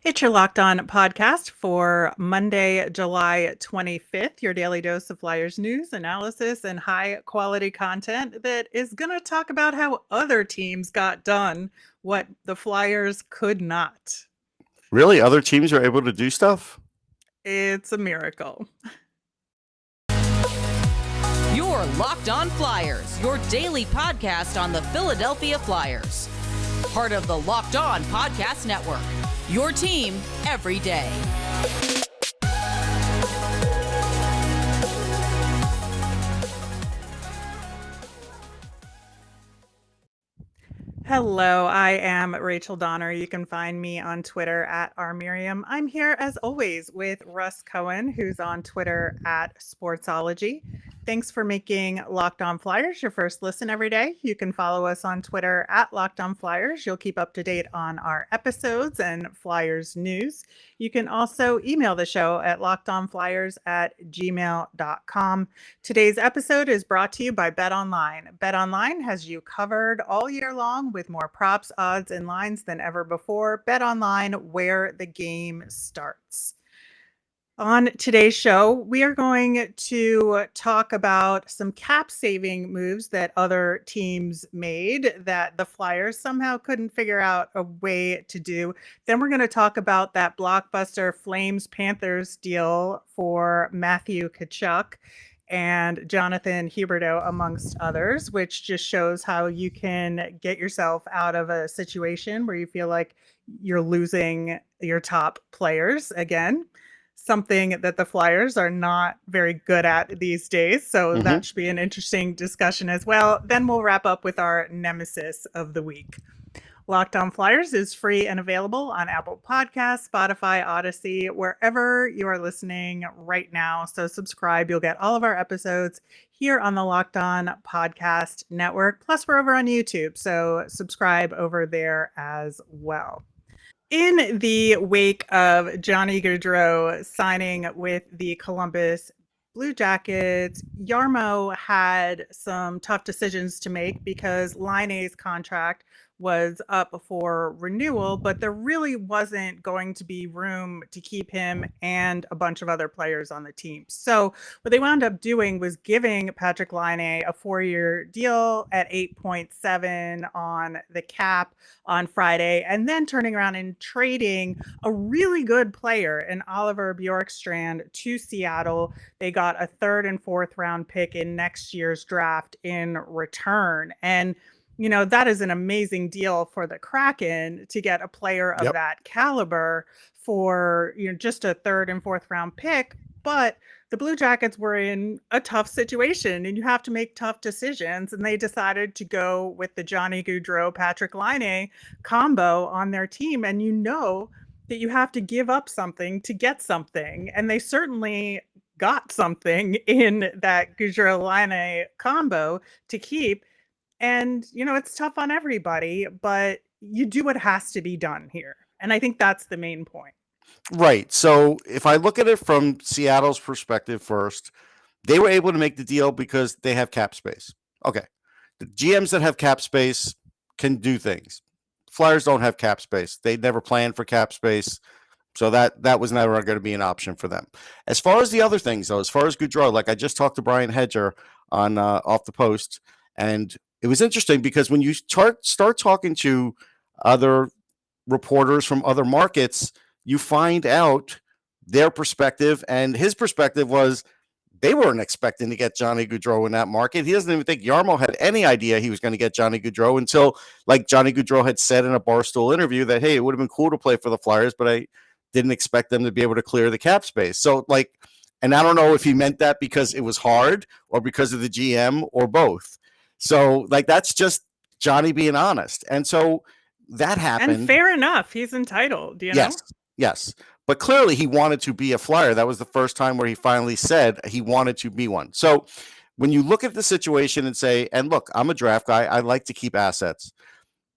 It's your Locked On podcast for Monday, July 25th, your daily dose of Flyers news, analysis, and high quality content that is going to talk about how other teams got done what the Flyers could not. Really? Other teams are able to do stuff? It's a miracle. You're Locked On Flyers, your daily podcast on the Philadelphia Flyers. Part of the Locked On Podcast Network. Your team every day. Hello, I am Rachel Donner. You can find me on Twitter at rmiriam. I'm here as always with Russ Cohen, who's on Twitter at Sportsology. Thanks for making Locked On Flyers your first listen every day. You can follow us on Twitter at Locked On Flyers. You'll keep up to date on our episodes and Flyers news. You can also email the show at lockedonflyers@gmail.com. Today's episode is brought to you by BetOnline. BetOnline has you covered all year long with more props, odds, and lines than ever before. BetOnline, where the game starts. On today's show, we are going to talk about some cap-saving moves that other teams made that the Flyers somehow couldn't figure out a way to do. Then we're going to talk about that blockbuster Flames Panthers deal for Matthew Tkachuk and Jonathan Huberdeau, amongst others, which just shows how you can get yourself out of a situation where you feel like you're losing your top players again. Something that the Flyers are not very good at these days. So that should be an interesting discussion as well. Then we'll wrap up with our Nemesis of the week. Locked On Flyers is free and available on Apple Podcasts, Spotify, Odyssey, wherever you are listening right now. So subscribe. You'll get all of our episodes here on the Locked On Podcast Network. Plus, we're over on YouTube. So subscribe over there as well. In the wake of Johnny Gaudreau signing with the Columbus Blue Jackets, Jarmo had some tough decisions to make because Laine's contract was up for renewal, but there really wasn't going to be room to keep him and a bunch of other players on the team. So what they wound up doing was giving Patrick Laine a 4-year deal at 8.7 on the cap on Friday, and then turning around and trading a really good player in Oliver Bjorkstrand to Seattle. They got a 3rd and 4th round pick in next year's draft in return. And you know, that is an amazing deal for the Kraken to get a player of that caliber for, you know, just a 3rd and 4th round pick. But the Blue Jackets were in a tough situation and you have to make tough decisions. And they decided to go with the Johnny Gaudreau Patrick Laine combo on their team. And you know that you have to give up something to get something. And they certainly got something in that Gaudreau Laine combo to keep. And, you know, it's tough on everybody, but you do what has to be done here. And I think that's the main point. Right. So if I look at it from Seattle's perspective first, they were able to make the deal because they have cap space. Okay. The GMs that have cap space can do things. Flyers don't have cap space. They never planned for cap space. So that was never going to be an option for them. As far as the other things, though, as far as Gaudreau, like I just talked to Brian Hedger on Off the Post, and it was interesting because when you start talking to other reporters from other markets, you find out their perspective, and his perspective was they weren't expecting to get Johnny Gaudreau in that market. He doesn't even think Jarmo had any idea he was going to get Johnny Gaudreau until, like, Johnny Gaudreau had said in a Barstool interview that, hey, it would have been cool to play for the Flyers, but I didn't expect them to be able to clear the cap space. So, like, and I don't know if he meant that because it was hard or because of the GM or both. So, like, that's just Johnny being honest. And so that happened. And fair enough. He's entitled, you know? Yes. But clearly he wanted to be a Flyer. That was the first time where he finally said he wanted to be one. So when you look at the situation and say, and look, I'm a draft guy. I like to keep assets.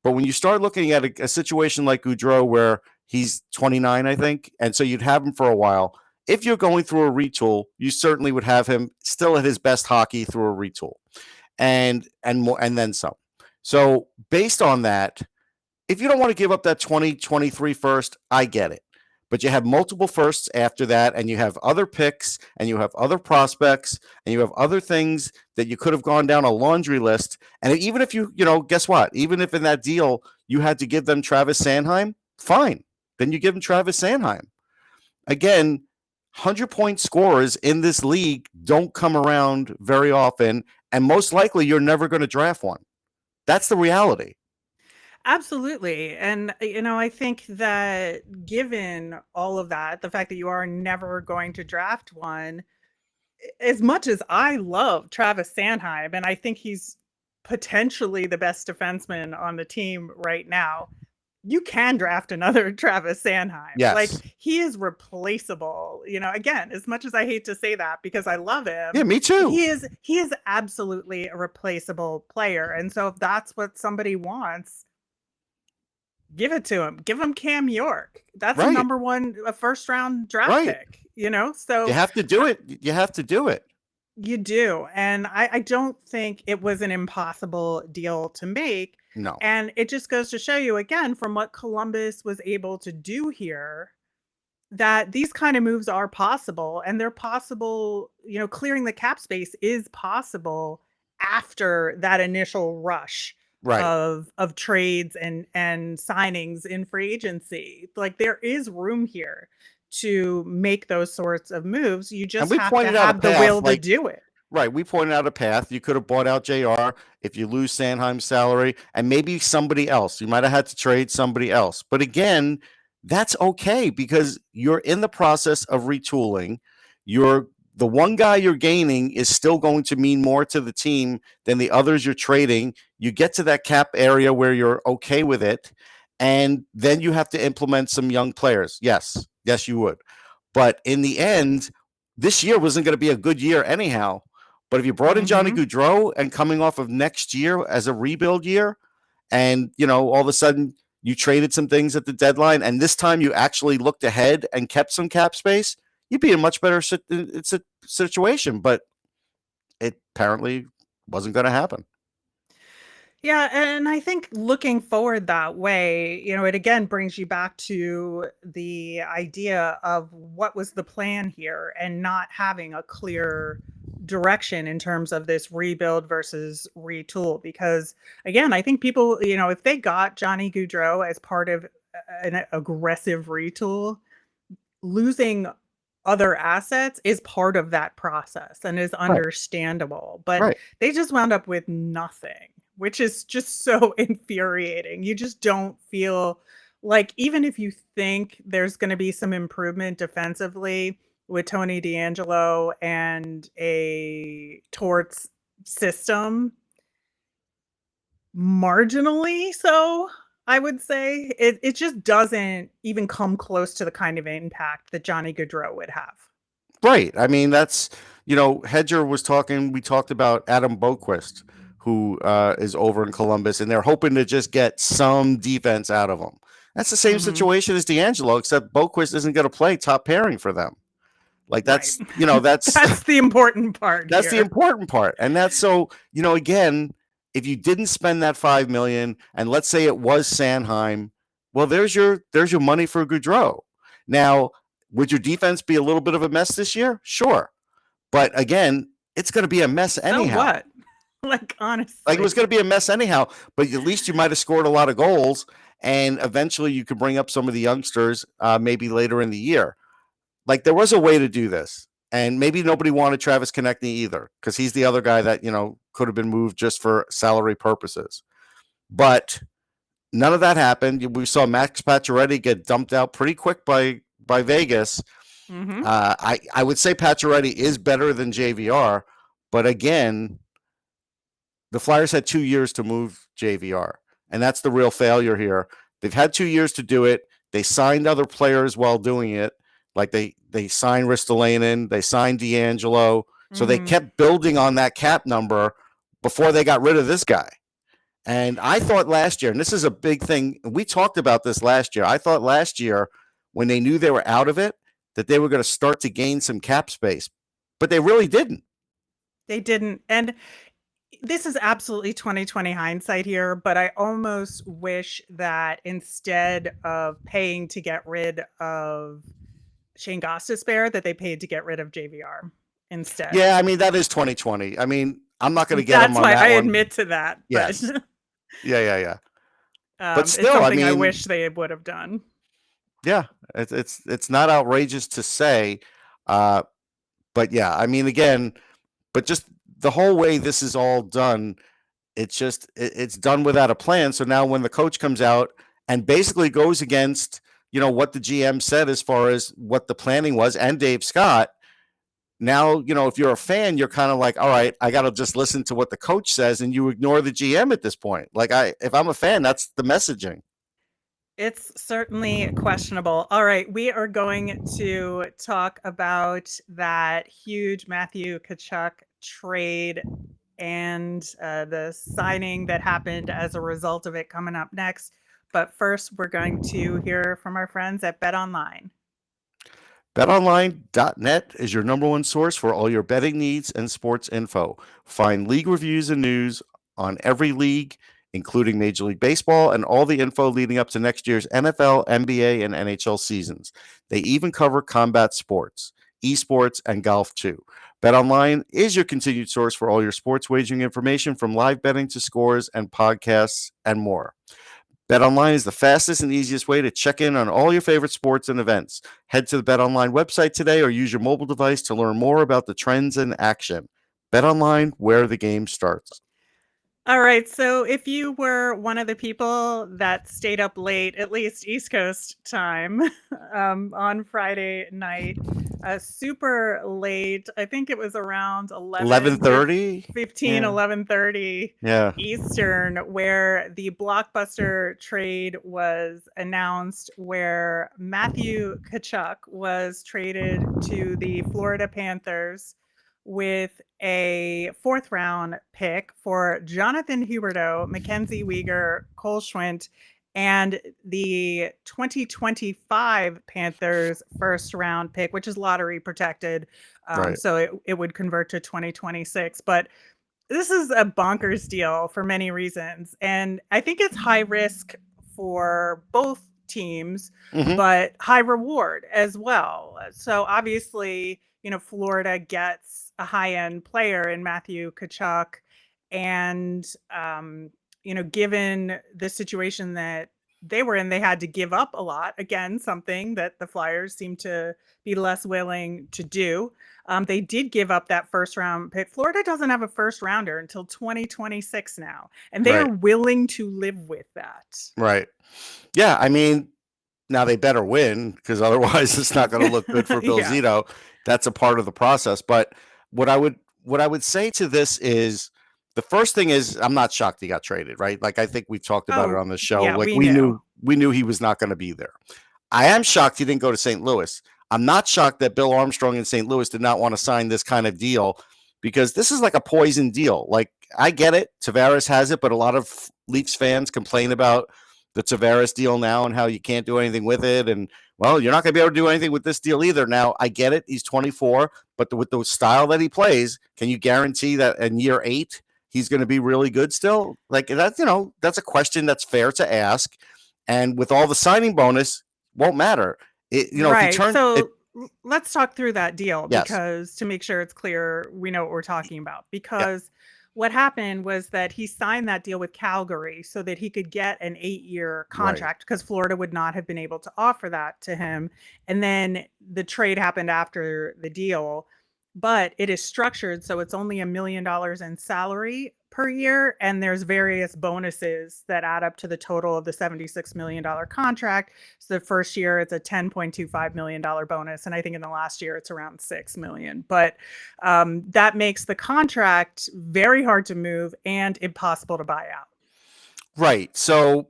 But when you start looking at a situation like Gaudreau where he's 29, I think, and so you'd have him for a while, if you're going through a retool, you certainly would have him still at his best hockey through a retool. And more, and then some. So based on that, if you don't want to give up that 2023 first, I get it. but you have multiple firsts after that, and you have other picks, and you have other prospects, and you have other things that you could have gone down a laundry list. And even if guess what? Even if in that deal you had to give them Travis Sanheim, fine. Then you give them Travis Sanheim. Again, 100-point scorers in this league don't come around very often, and most likely you're never going to draft one. That's the reality. Absolutely. And, I think that given all of that, the fact that you are never going to draft one, as much as I love Travis Sanheim, and I think he's potentially the best defenseman on the team right now, you can draft another Travis Sanheim. Yes. Like, he is replaceable. Again, as much as I hate to say that because I love him. Yeah, me too. He is absolutely a replaceable player. And so if that's what somebody wants, give it to him. Give him Cam York. That's Right. a first round draft Right. pick, so You have to do it. You have to do it. you do. And I don't think it was an impossible deal to make. No. And it just goes to show you again, from what Columbus was able to do here, that these kind of moves are possible, and they're possible, clearing the cap space is possible after that initial rush Right. of trades and signings in free agency. Like, there is room here to make those sorts of moves. You just we have to pointed out have a the path, will to like- do it. Right. We pointed out a path. You could have bought out JR if you lose Sanheim's salary, and maybe somebody else. You might have had to trade somebody else. But again, that's okay because you're in the process of retooling. The one guy you're gaining is still going to mean more to the team than the others you're trading. You get to that cap area where you're okay with it, and then you have to implement some young players. Yes, you would. But in the end, this year wasn't going to be a good year anyhow. But if you brought in Johnny Gaudreau and coming off of next year as a rebuild year, and all of a sudden you traded some things at the deadline, and this time you actually looked ahead and kept some cap space, you'd be in a much better situation. But it apparently wasn't going to happen. Yeah, and I think looking forward that way, it again brings you back to the idea of what was the plan here and not having a clear direction in terms of this rebuild versus retool. Because again, I think people, if they got Johnny Gaudreau as part of an aggressive retool, losing other assets is part of that process and is understandable. But they just wound up with nothing, which is just so infuriating. You just don't feel like, even if you think there's going to be some improvement defensively with Tony DeAngelo and a Torts system, marginally so, I would say, it just doesn't even come close to the kind of impact that Johnny Gaudreau would have. Right. I mean, that's, Hedger was talking, we talked about Adam Boquist, who is over in Columbus, and they're hoping to just get some defense out of him. That's the same situation as DeAngelo, except Boquist isn't going to play top pairing for them. Like, that's, that's the important part. That's the important part. And that's so, again, if you didn't spend that $5 million, and let's say it was Sanheim, well, there's your money for Gaudreau. Now, would your defense be a little bit of a mess this year? Sure. But again, it's going to be a mess anyhow. So what? Like, honestly. Like, it was going to be a mess anyhow, but at least you might have scored a lot of goals, and eventually you could bring up some of the youngsters maybe later in the year. Like, there was a way to do this. And maybe nobody wanted Travis Konechny either, because he's the other guy that, could have been moved just for salary purposes. But none of that happened. We saw Max Pacioretty get dumped out pretty quick by Vegas. I would say Pacioretty is better than JVR, but again, the Flyers had 2 years to move JVR, and that's the real failure here. They've had 2 years to do it. They signed other players while doing it. Like, they signed Ristolainen, they signed DeAngelo. So they kept building on that cap number before they got rid of this guy. And I thought last year, and this is a big thing, we talked about this last year. I thought last year, when they knew they were out of it, that they were going to start to gain some cap space. But they really didn't. They didn't. And This is absolutely 2020 hindsight here, but I almost wish that instead of paying to get rid of Shane Gostisbehere, that they paid to get rid of JVR instead. Yeah, I mean, that is 2020. I mean, I'm not going to get That's him on why that I one. admit to that. Yes. But Yeah. But it's still, something I I mean, wish they would have done. yeah, it's not outrageous to say. But yeah, I mean, again, but just the whole way this is all done, it's done without a plan. So now when the coach comes out and basically goes against, what the GM said as far as what the planning was, and Dave Scott, now, if you're a fan, you're kind of like, all right, I got to just listen to what the coach says, and you ignore the GM at this point. Like, if I'm a fan, that's the messaging. It's certainly questionable. All right, we are going to talk about that huge Matthew Tkachuk trade and the signing that happened as a result of it coming up next. But first, we're going to hear from our friends at BetOnline. BetOnline.net is your number one source for all your betting needs and sports info. Find league reviews and news on every league, including Major League Baseball, and all the info leading up to next year's NFL, NBA, and NHL seasons. They even cover combat sports, esports, and golf too. BetOnline is your continued source for all your sports wagering information, from live betting to scores and podcasts and more. BetOnline is the fastest and easiest way to check in on all your favorite sports and events. Head to the BetOnline website today or use your mobile device to learn more about the trends in action. BetOnline, where the game starts. All right, so if you were one of the people that stayed up late, at least East Coast time, on Friday night, super late, I think it was around 11:30? 15, Yeah. 11:30 Yeah. Eastern, where the blockbuster trade was announced, where Matthew Tkachuk was traded to the Florida Panthers with a 4th round pick for Jonathan Huberdeau, MacKenzie Weegar, Cole Schwindt, and the 2025 Panthers 1st round pick, which is lottery protected. Right. So it would convert to 2026. But this is a bonkers deal for many reasons. And I think it's high risk for both teams, but high reward as well. So obviously, Florida gets a high-end player in Matthew Tkachuk. And, given the situation that they were in, they had to give up a lot. Again, something that the Flyers seem to be less willing to do. They did give up that 1st round pick. Florida doesn't have a 1st rounder until 2026 now, and they are willing to live with that. Right. Yeah, I mean, now they better win, because otherwise it's not going to look good for Bill Zito. That's a part of the process. But what I would say to this is, the first thing is, I'm not shocked he got traded, right? Like, I think we've talked about it on the show. Yeah, like we knew he was not going to be there. I am shocked he didn't go to St. Louis. I'm not shocked that Bill Armstrong in St. Louis did not want to sign this kind of deal, because this is like a poison deal. Like, I get it, Tavares has it, but a lot of Leafs fans complain about the Tavares deal now and how you can't do anything with it. And, well, you're not going to be able to do anything with this deal either. Now, I get it. He's 24, but with the style that he plays, can you guarantee that in year 8, he's going to be really good still? Like, that's, that's a question that's fair to ask. And with all the signing bonus, won't matter. If he turns, let's talk through that deal, Yes. because to make sure it's clear, we know what we're talking about. Because what happened was that he signed that deal with Calgary so that he could get an 8-year contract, because Florida would not have been able to offer that to him. And then the trade happened after the deal, but it is structured so it's only $1 million in salary per year, and there's various bonuses that add up to the total of the $76 million contract. So the first year it's a $10.25 million bonus, and I think in the last year it's around $6 million. But that makes the contract very hard to move and impossible to buy out. Right. So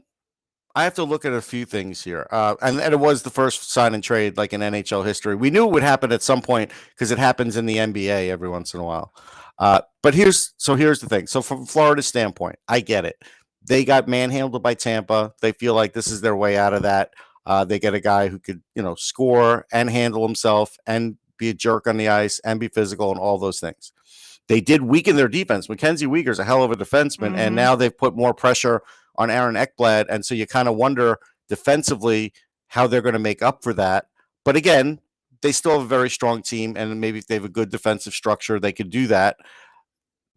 I have to look at a few things here. And it was the first sign and trade like in NHL history. We knew it would happen at some point, because it happens in the NBA every once in a while. But here's the thing. So from Florida's standpoint, I get it. They got manhandled by Tampa. They feel like this is their way out of that. They get a guy who could, score and handle himself and be a jerk on the ice and be physical and all those things. they did weaken their defense. MacKenzie Weegar is a hell of a defenseman, and now they've put more pressure on Aaron Ekblad, and so you kind of wonder defensively how they're going to make up for that. But again, they still have a very strong team, and maybe if they have a good defensive structure, they could do that.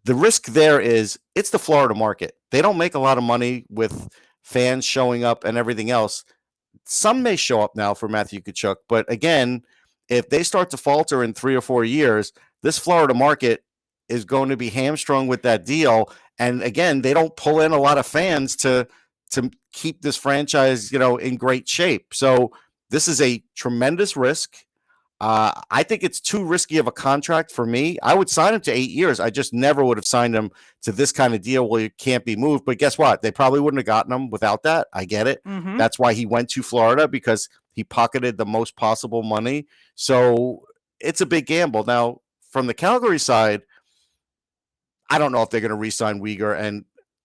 The risk there is it's the Florida market. They don't make a lot of money with fans showing up and everything else. Some may show up now for Matthew Tkachuk, but again, if they start to falter in 3 or 4 years, this Florida market is going to be hamstrung with that deal. And again, they don't pull in a lot of fans to keep this franchise, in great shape. So this is a tremendous risk. I think it's too risky of a contract for me. I would sign him to 8 years. I just never would have signed him to this kind of deal where you can't be moved. But guess what? They probably wouldn't have gotten him without that. I get it. That's why he went to Florida, because he pocketed the most possible money. So it's a big gamble. Now, from the Calgary side, I don't know if they're going to re-sign Weegar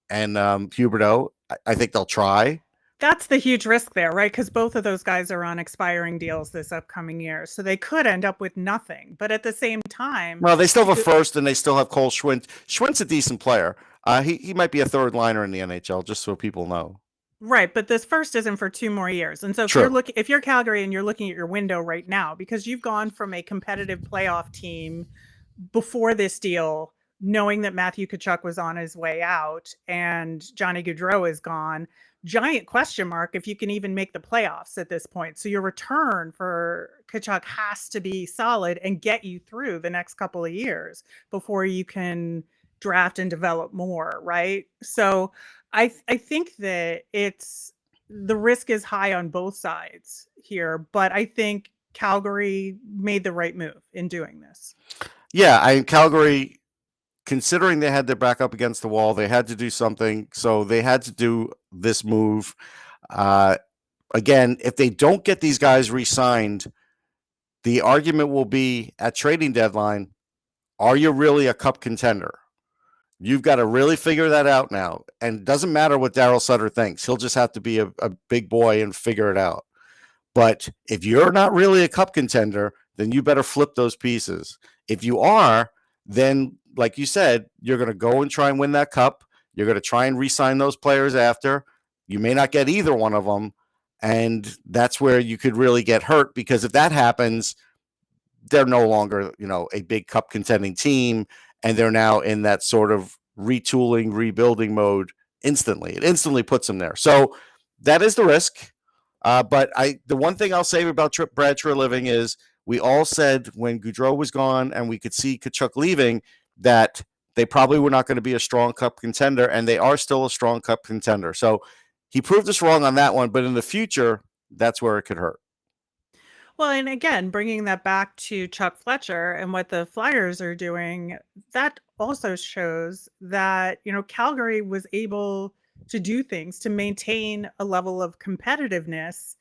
and Huberdeau. I think they'll try. That's the huge risk there, right? Because both of those guys are on expiring deals this upcoming year. So they could end up with nothing. But at the same time... Well, they still have a first, and they still have Cole Schwindt. Schwindt's a decent player. He might be a third liner in the NHL, just so people know. Right, but this first isn't for 2 more years. And so if you're Calgary and you're looking at your window right now, because you've gone from a competitive playoff team before this deal, knowing that Matthew Tkachuk was on his way out and Johnny Gaudreau is gone, giant question mark if you can even make the playoffs at this point. So your return for Tkachuk has to be solid and get you through the next couple of years before you can draft and develop more, right? So I think that the risk is high on both sides here, but I think Calgary made the right move in doing this. Yeah, Calgary, considering they had their back up against the wall, they had to do something. So they had to do this move. Again, if they don't get these guys re-signed, the argument will be at trading deadline, are you really a cup contender? You've got to really figure that out now. And it doesn't matter what Daryl Sutter thinks. He'll just have to be a big boy and figure it out. But if you're not really a cup contender, then you better flip those pieces. If you are, then, like you said, you're going to go and try and win that cup. You're going to try and re-sign those players after. You may not get either one of them. And that's where you could really get hurt, because if that happens, they're no longer, a big cup contending team. And they're now in that sort of retooling, rebuilding mode instantly. It instantly puts them there. So that is the risk. But the one thing I'll say about Brad Treliving is we all said when Gaudreau was gone and we could see Tkachuk leaving that they probably were not going to be a strong cup contender, and they are still a strong cup contender. So he proved us wrong on that one, but in the future, that's where it could hurt. Well, and again, bringing that back to Chuck Fletcher and what the Flyers are doing, that also shows that, Calgary was able to do things to maintain a level of competitiveness,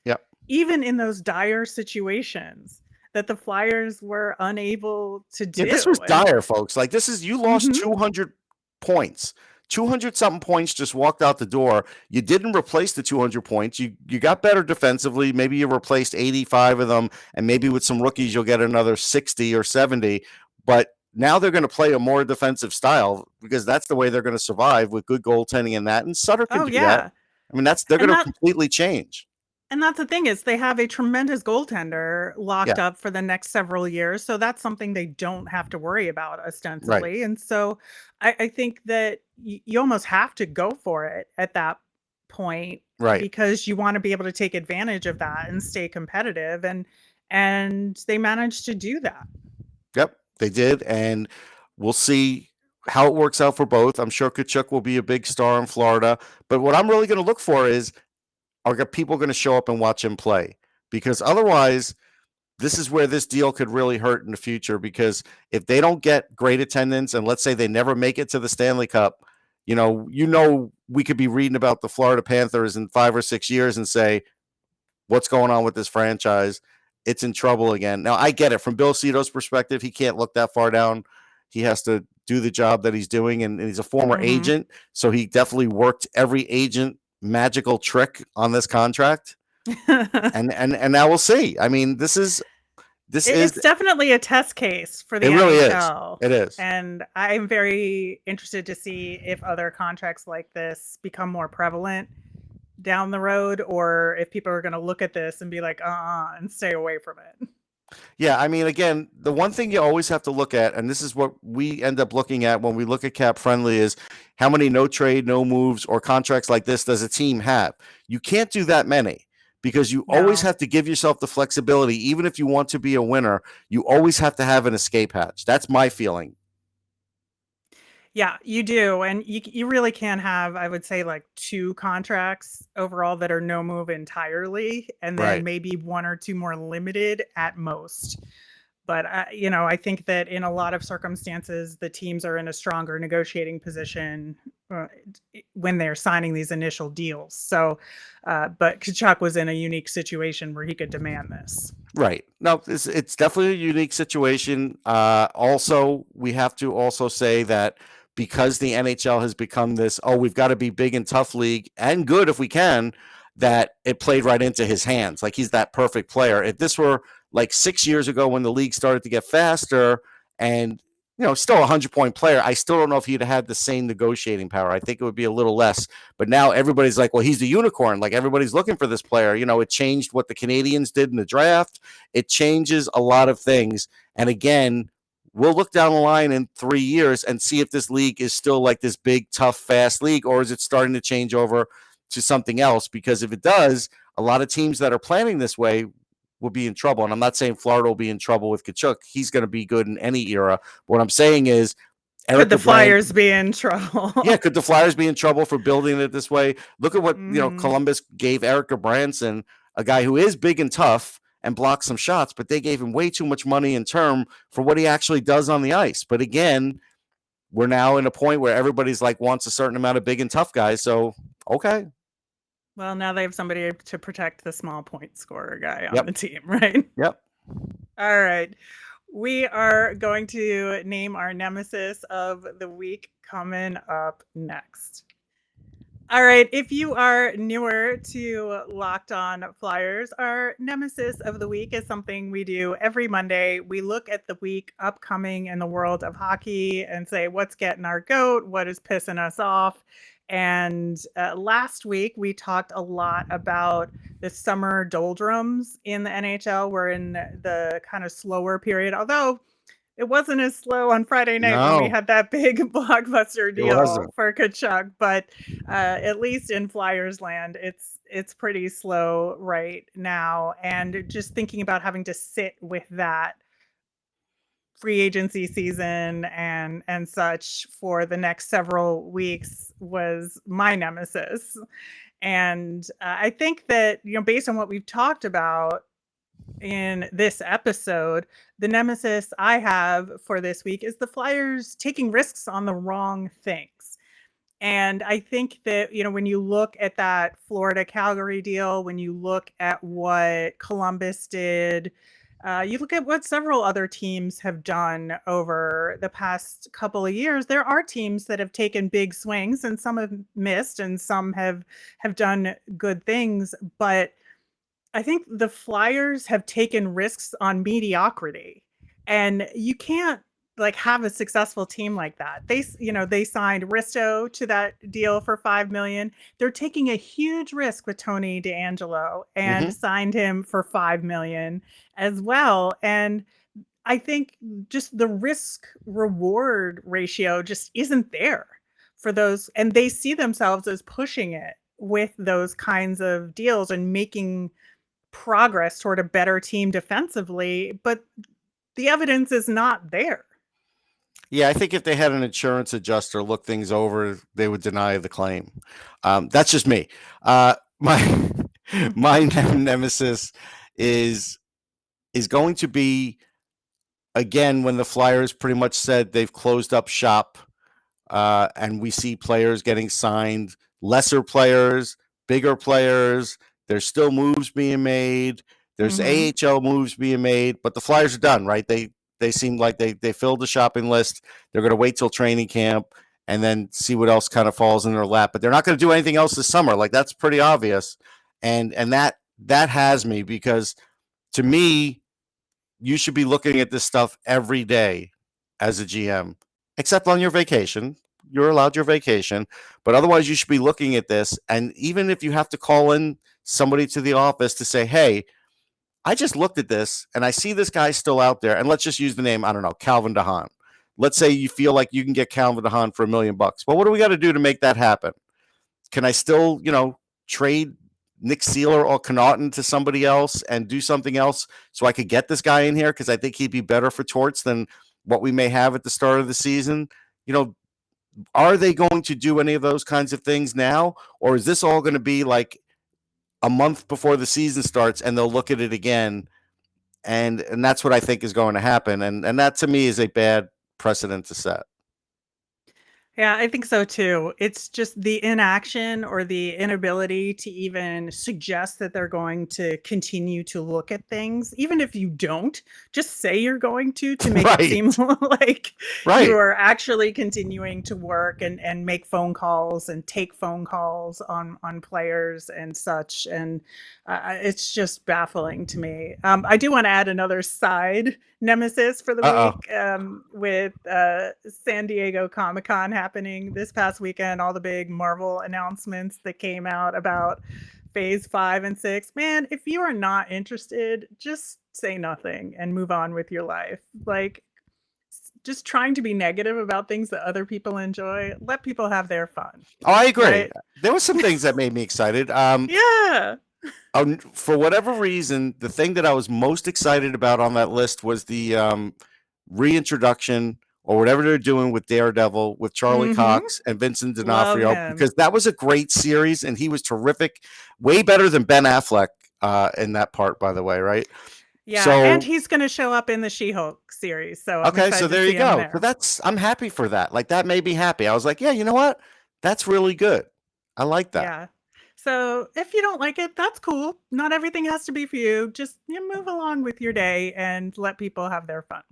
even in those dire situations that the Flyers were unable to do. Yeah, this was dire, folks. Like, you lost 200 points. 200-something points just walked out the door. You didn't replace the 200 points. You got better defensively. Maybe you replaced 85 of them, and maybe with some rookies you'll get another 60 or 70. But now they're going to play a more defensive style, because that's the way they're going to survive with good goaltending and that. And Sutter can do that. I mean, they're going to completely change. And that's the thing, is they have a tremendous goaltender locked up for the next several years. So that's something they don't have to worry about ostensibly. Right. And so I think that you almost have to go for it at that point, right? Because you want to be able to take advantage of that and stay competitive. And they managed to do that. Yep, they did. And we'll see how it works out for both. I'm sure Tkachuk will be a big star in Florida. But what I'm really going to look for is, are people going to show up and watch him play? Because otherwise, this is where this deal could really hurt in the future, because if they don't get great attendance, and let's say they never make it to the Stanley Cup, we could be reading about the Florida Panthers in 5 or 6 years and say, what's going on with this franchise? It's in trouble again. Now, I get it. From Bill Cito's perspective, he can't look that far down. He has to do the job that he's doing, and he's a former agent, so he definitely worked every agent magical trick on this contract. and now we'll see. I mean, this is It's definitely a test case for the NHL. really NHL. It is. And I'm very interested to see if other contracts like this become more prevalent down the road, or if people are going to look at this and be like, and stay away from it. Yeah, I mean, again, the one thing you always have to look at, and this is what we end up looking at when we look at Cap Friendly, is how many no trade, no moves, or contracts like this does a team have? You can't do that many, because you always have to give yourself the flexibility. Even if you want to be a winner, you always have to have an escape hatch. That's my feeling. Yeah, you do. And you really can have, I would say, like 2 contracts overall that are no move entirely, and then maybe 1 or 2 more limited at most. But, I think that in a lot of circumstances, the teams are in a stronger negotiating position when they're signing these initial deals. So, but Tkachuk was in a unique situation where he could demand this. Right. No, it's definitely a unique situation. Also, we have to also say that because the NHL has become this, we've got to be big and tough league and good if we can, that it played right into his hands. Like, he's that perfect player. If this were like 6 years ago when the league started to get faster and, still a 100-point player, I still don't know if he'd have had the same negotiating power. I think it would be a little less. But now everybody's like, well, he's the unicorn. Like, everybody's looking for this player. It changed what the Canadians did in the draft. It changes a lot of things. And again, we'll look down the line in 3 years and see if this league is still like this big, tough, fast league, or is it starting to change over to something else? Because if it does, a lot of teams that are planning this way will be in trouble. And I'm not saying Florida will be in trouble with Tkachuk. He's going to be good in any era. What I'm saying is, could the Flyers be in trouble? Yeah, could the Flyers be in trouble for building it this way? Look at what Columbus gave Eric Branson, a guy who is big and tough and blocks some shots, but they gave him way too much money in term for what he actually does on the ice. But again, we're now in a point where everybody's like wants a certain amount of big and tough guys. So, okay. Well, now they have somebody to protect the small point scorer guy on the team, right? Yep. All right. We are going to name our Nemesis of the week coming up next. All right. If you are newer to Locked On Flyers, our Nemesis of the week is something we do every Monday. We look at the week upcoming in the world of hockey and say, what's getting our goat? What is pissing us off? And last week, we talked a lot about the summer doldrums in the NHL. We're in the kind of slower period, although it wasn't as slow on Friday night when we had that big blockbuster deal for Tkachuk. But at least in Flyers land, it's pretty slow right now. And just thinking about having to sit with that free agency season and such for the next several weeks was my nemesis. And I think that, based on what we've talked about in this episode, the nemesis I have for this week is the Flyers taking risks on the wrong things. And I think that, when you look at that Florida Calgary deal, when you look at what Columbus did, you look at what several other teams have done over the past couple of years, there are teams that have taken big swings, and some have missed and some have done good things. But I think the Flyers have taken risks on mediocrity, and you can't have a successful team like that. They signed Risto to that deal for $5 million. They're taking a huge risk with Tony DeAngelo and signed him for $5 million as well. And I think just the risk reward ratio just isn't there for those. And they see themselves as pushing it with those kinds of deals and making progress toward a better team defensively. But the evidence is not there. Yeah, I think if they had an insurance adjuster look things over, they would deny the claim. That's just me. My nemesis is going to be, again, when the Flyers pretty much said they've closed up shop, and we see players getting signed, lesser players, bigger players. There's still moves being made. There's AHL moves being made, but the Flyers are done, right? They seem like they filled the shopping list. They're going to wait till training camp and then see what else kind of falls in their lap. But they're not going to do anything else this summer. Like, that's pretty obvious. And that has me, because to me, you should be looking at this stuff every day as a GM, except on your vacation. You're allowed your vacation, but otherwise you should be looking at this. And even if you have to call in somebody to the office to say, hey, I just looked at this and I see this guy still out there. And let's just use the name, I don't know, Calvin DeHaan. Let's say you feel like you can get Calvin DeHaan for $1 million. Well, what do we got to do to make that happen? Can I still, trade Nick Seeler or Connaughton to somebody else and do something else so I could get this guy in here? Because I think he'd be better for Torts than what we may have at the start of the season. Are they going to do any of those kinds of things now? Or is this all going to be like a month before the season starts and they'll look at it again? And that's what I think is going to happen. And that to me is a bad precedent to set. Yeah, I think so too. It's just the inaction or the inability to even suggest that they're going to continue to look at things. Even if you don't, just say you're going to make it seem like you are actually continuing to work and make phone calls and take phone calls on players and such. And it's just baffling to me. I do want to add another side nemesis for the week with San Diego Comic-Con happening this past weekend. All the big Marvel announcements that came out about phase 5 and 6. Man, if you are not interested, just say nothing and move on with your life. Like, just trying to be negative about things that other people enjoy. Let people have their fun. Oh, I agree. Right? There were some things that made me excited. Yeah. For whatever reason, the thing that I was most excited about on that list was the reintroduction or whatever they're doing with Daredevil with Charlie Cox and Vincent D'Onofrio, because that was a great series and he was terrific, way better than Ben Affleck in that part, by the way, right? Yeah, and he's going to show up in the She-Hulk series. So I'm so there you go. So I'm happy for that. Like, that made me happy. I was like, yeah, you know what? That's really good. I like that. Yeah. So if you don't like it, that's cool. Not everything has to be for you. Just move along with your day and let people have their fun.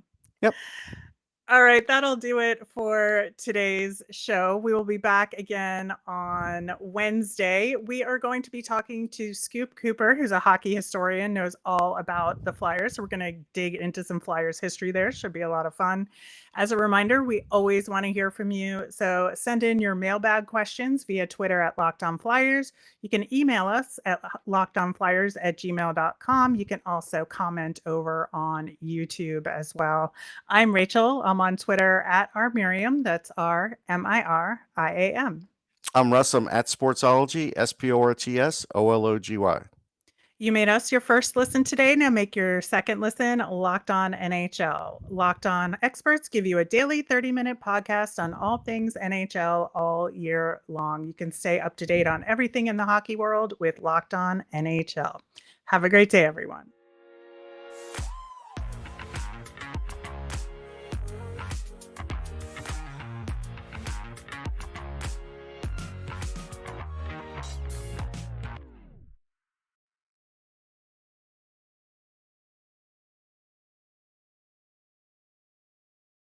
Yep. All right, that'll do it for today's show. We will be back again on Wednesday. We are going to be talking to Scoop Cooper, who's a hockey historian, knows all about the Flyers. So we're going to dig into some Flyers history there. Should be a lot of fun. As a reminder, we always want to hear from you. So send in your mailbag questions via Twitter at LockedOnFlyers. You can email us at lockedonflyers@gmail.com. You can also comment over on YouTube as well. I'm Rachel. I'm on Twitter at rmiriam. That's RMIRIAM. I'm Russ. I'm at Sportsology, SPORTSOLOGY. You made us your first listen today. Now make your second listen Locked On NHL. Locked On experts give you a daily 30-minute podcast on all things NHL all year long. You can stay up to date on everything in the hockey world with Locked On NHL. Have a great day, everyone.